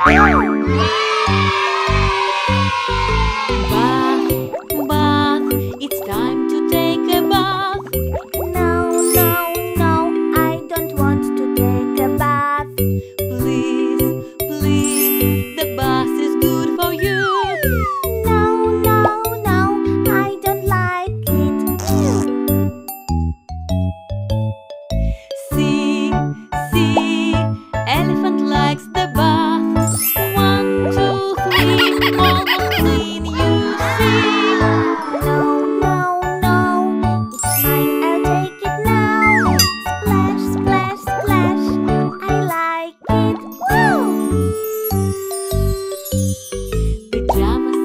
Bath, bath, it's time to take a bath. No, no, no, I don't want to take a bath. Please, please, the bath is good for you. No, no, no, I don't like it. See, see, elephant likes the bath. 1, 2, 3, almost clean, you see. No, no, no, it's mine, I'll take it now. Splash, splash, splash, I like it. Woo! Pajamas,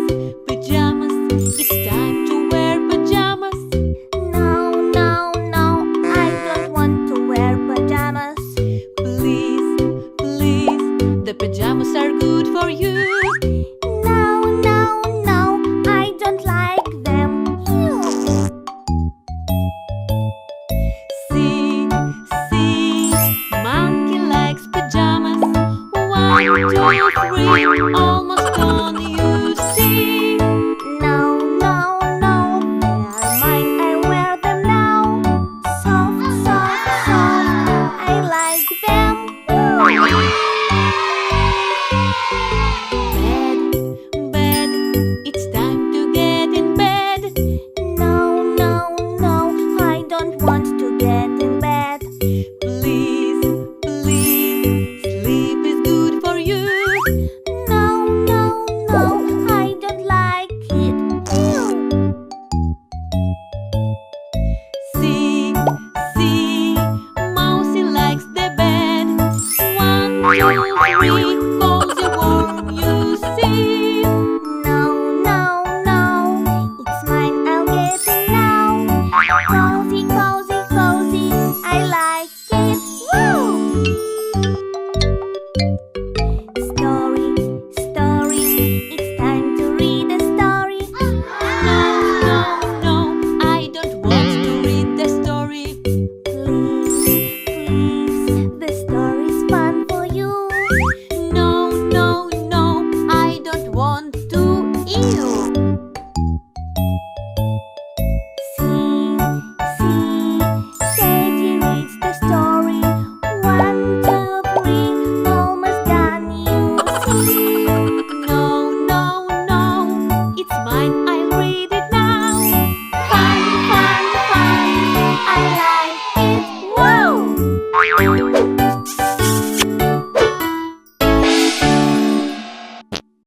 pajamas, it's time to wear pajamas. No, no, no, I don't want to wear pajamas. Please, please, the pajamas are good for you. No, no, no, I don't like them. Ew. See, see, monkey likes pajamas. 1, 2, 3, almost on you.